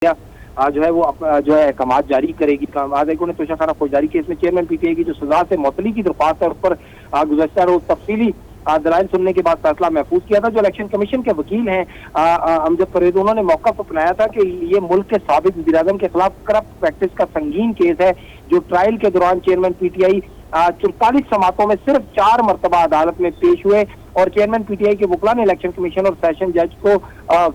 जो है वो जो है अहकामात जारी करेगी। हाईकोर्ट ने तोशा खाना फौजदारी केस में चेयरमैन पीटीआई की जो सजा से मुअत्तली की दरख्वास्त है उस पर गुज़श्ता रोज तफसीली दलाइल सुनने के बाद फैसला महफूज किया था। जो इलेक्शन कमीशन के वकील हैं अमजद परवेज, उन्होंने मौका पर अपनाया था कि ये मुल्क के साबिक वज़ीर-ए-आज़म के खिलाफ करप्ट प्रैक्टिस का संगीन केस है। जो ट्रायल के दौरान चेयरमैन पीटीआई 44 समातों में सिर्फ 4 मरतबा अदालत में पेश हुए और चेयरमैन पीटीआई के वकला ने इलेक्शन कमीशन और सेशन जज को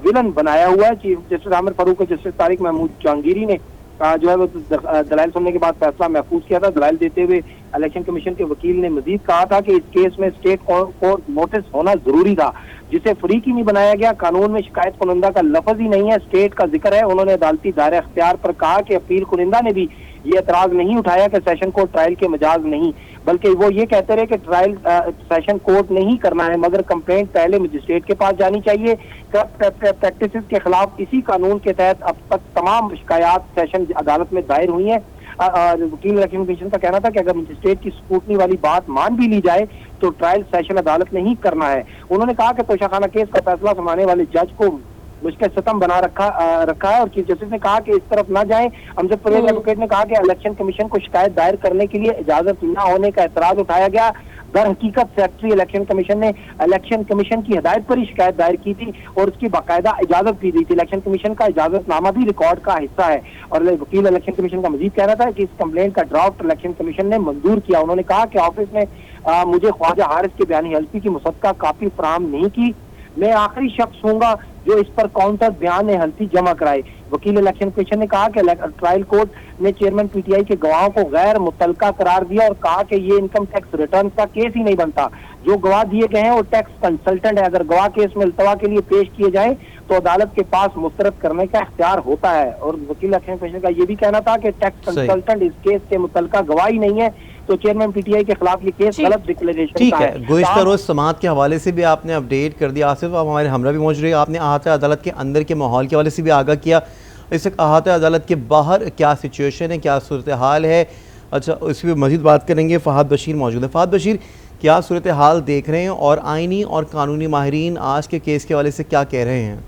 विलन बनाया हुआ है। चीफ जस्टिस आमिर फारूक और जस्टिस तारिक महमूद जहांगीरी ने जो है वो दलाइल सुनने के बाद फैसला महफूज किया था। दलाइल देते हुए इलेक्शन कमीशन के वकील ने मजीद कहा था कि इस केस में स्टेट को नोटिस होना जरूरी था, जिसे फ्री की नहीं बनाया गया। कानून में शिकायत कुनिंदा का लफ्ज ही नहीं है, स्टेट का जिक्र है। उन्होंने अदालती दायरे अख्तियार पर कहा कि अपील कुनिंदा ने भी ये एतराज नहीं उठाया कि सेशन कोर्ट ट्रायल के मजाज नहीं, बल्कि वो ये कहते रहे कि ट्रायल सेशन कोर्ट नहीं करना है, मगर कंप्लेंट पहले मजिस्ट्रेट के पास जानी चाहिए। प्रैक्टिस के खिलाफ इसी कानून के तहत अब तक तमाम शिकायत सेशन अदालत में दायर हुई हैं। वकील इलेक्शन कमीशन का कहना था कि अगर मजिस्ट्रेट की स्क्रूटनी वाली बात मान भी ली जाए तो ट्रायल सेशन अदालत ने ही करना है। उन्होंने कहा कि तोशाखाना केस का फैसला सुनाने वाले जज को मुश्किल सतम बना रखा है और चीफ जस्टिस ने कहा कि इस तरफ ना जाएं। अमजद परवेज एडवोकेट ने कहा कि इलेक्शन कमीशन को शिकायत दायर करने के लिए इजाजत न होने का एतराज उठाया गया। दर हकीकत सेक्रेटरी इलेक्शन कमीशन ने इलेक्शन कमीशन की हिदायत पर ही शिकायत दायर की थी और उसकी बाकायदा इजाजत भी दी थी। इलेक्शन कमीशन का इजाजतनामा भी रिकॉर्ड का हिस्सा है और वकील इलेक्शन कमीशन का मजीद कहना था कि इस कंप्लेंट का ड्राफ्ट इलेक्शन कमीशन ने मंजूर किया। उन्होंने कहा कि ऑफिस ने मुझे ख्वाजा हारिस के बयानी हल्फी की मुसद्दका कापी फराहम नहीं की। मैं आखिरी शख्स हूँगा जो इस पर काउंटर बयान हल्फी जमा कराए। वकील इलेक्शन कमीशन ने कहा कि ट्रायल कोर्ट ने चेयरमैन पीटीआई के गवाहों को गैर मुतलका करार दिया और कहा कि ये इनकम टैक्स रिटर्न का केस ही नहीं बनता। जो गवाह दिए गए हैं वो टैक्स कंसल्टेंट है। अगर गवाह केस में इल्तवा के लिए पेश किए जाए तो अदालत के पास मुस्तरद करने का इख्तियार होता है। और वकील इलेक्शन कमीशन का ये भी कहना था कि टैक्स कंसल्टेंट इस केस के मुतलका गवाह ही नहीं है, तो चेयरमैन पीटीआई के खिलाफ ये केस गलत डिक्लेरेशन का है। गुज़िश्ता रोज समाअत के हवाले से भी आपने अपडेट कर दिया। आसिफ, आप हमारे हमरा भी मौजूद रहे, आपने अहाता अदालत के अंदर के माहौल के हवाले से भी आगाह किया। इस अहाता अदालत के बाहर क्या सिचुएशन है, क्या सूरत हाल है? अच्छा, इस पर मजीद बात करेंगे। फ़हद बशीर मौजूद है। फ़हद बशीर, क्या सूरत हाल देख रहे हैं और आइनी और कानूनी माहिरीन आज के केस के हवाले से क्या कह रहे हैं?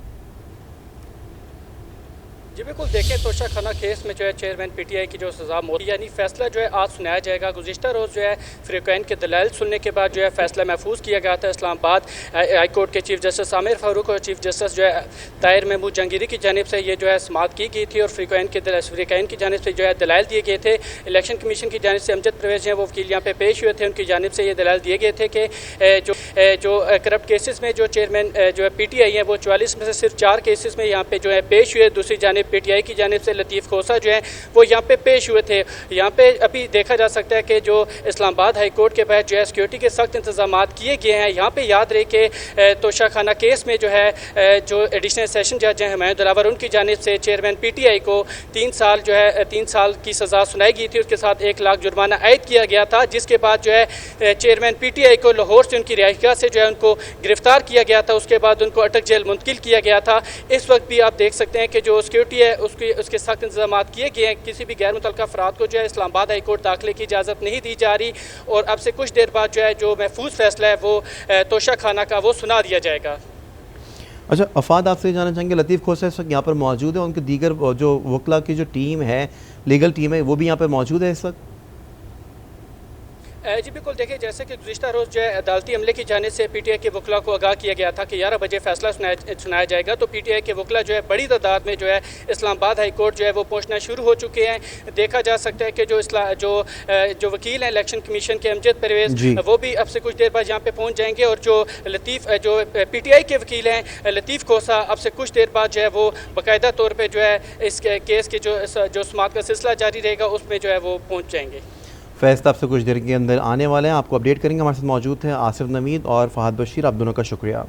जी बिल्कुल, देखें तोशाखाना केस में जो है चेयरमैन पीटीआई की जो सज़ा यानी फैसला जो है आज सुनाया जाएगा। गुज़िश्ता रोज़ जो है फ्रीक्वेंट के दलाइल सुनने के बाद जो है फैसला महफूज किया गया था। इस्लामाबाद हाई कोर्ट के चीफ जस्टिस आमिर फारूक और चीफ जस्टिस जो है ताहिर महमूद जहांगीरी की जानिब से ये जो है समाअत की गई थी और फ्रीक्वेंट की जानिब से जो है दलाइल दिए गए थे। इलेक्शन कमीशन की जानिब से अमजद परवेज हैं वो वकील यहाँ पे पेश हुए थे, उनकी जानिब से ये दलाइल दिए गए थे कि जो करप्ट केसेस में जो चेयरमैन जो है पीटीआई है वो 44 में से सिर्फ 4 केसेस में यहाँ पे जो है पेश हुए। दूसरी जानिब पीटीआई की जानिब से लतीफ़ खोसा जो है वो यहाँ पे पेश हुए थे। यहाँ पे अभी देखा जा सकता है कि जो इस्लामाबाद हाई कोर्ट के बाद जो है सिक्योरिटी के सख्त इंतजाम किए गए हैं। यहाँ पे याद रहे कि तोशाखाना केस में जो है जो एडिशनल सेशन जज हैं हुमायूं दिलावर, उनकी जानिब से चेयरमैन पीटीआई को 3 साल जो है 3 साल की सज़ा सुनाई गई थी। उसके साथ 1 लाख जुर्माना आयद किया गया था, जिसके बाद जो है चेयरमैन पीटीआई को लाहौर से उनकी रिहाइशगाह से जो है उनको गिरफ्तार किया गया था। उसके बाद उनको अटक जेल मुंतकिल किया गया था। इस वक्त भी आप देख सकते हैं कि जो सिक्योरिटी है उसके सख्त इंतजाम किए गए हैं। किसी भी गैर मुतल्लका अफराद को जो है इस्लामाबाद हाई कोर्ट दाखिले की इजाज़त नहीं दी जा रही और अब से कुछ देर बाद जो है जो महफूज फैसला है वो तोशाखाना का वो सुना दिया जाएगा। अच्छा अफाद, आपसे जानना चाहेंगे, लतीफ़ खोसा इस वक्त यहाँ पर मौजूद है, उनके दीगर जो वकला की जो टीम है, लीगल टीम है, वो भी यहाँ पर मौजूद है इस वक्त? जी बिल्कुल, देखिए जैसे कि गुज़िश्ता रोज़ जो है अदालती अमले की जानिब से पीटीआई के वकला को आगाह किया गया था कि 11 बजे फैसला सुनाया जाएगा, तो पीटीआई के वकला जो है बड़ी तादाद में जो है इस्लामाबाद हाई कोर्ट जो है वो पहुंचना शुरू हो चुके हैं। देखा जा सकता है कि जो वकील हैं इलेक्शन कमीशन के अमजद परवेज, वो भी अब से कुछ देर बाद यहाँ पे पहुँच जाएंगे और जो पीटीआई के वकील हैं लतीफ़ खोसा, अब से कुछ देर बाद जो है वो बाकायदा तौर पर जो है इस केस के जो समाअत का सिलसिला जारी रहेगा उसमें जो है वो पहुँच जाएंगे। फैसला आपसे कुछ देर के अंदर आने वाले हैं, आपको अपडेट करेंगे। हमारे साथ मौजूद हैं आसिफ नवीद और फ़हद बशीर, आप दोनों का शुक्रिया।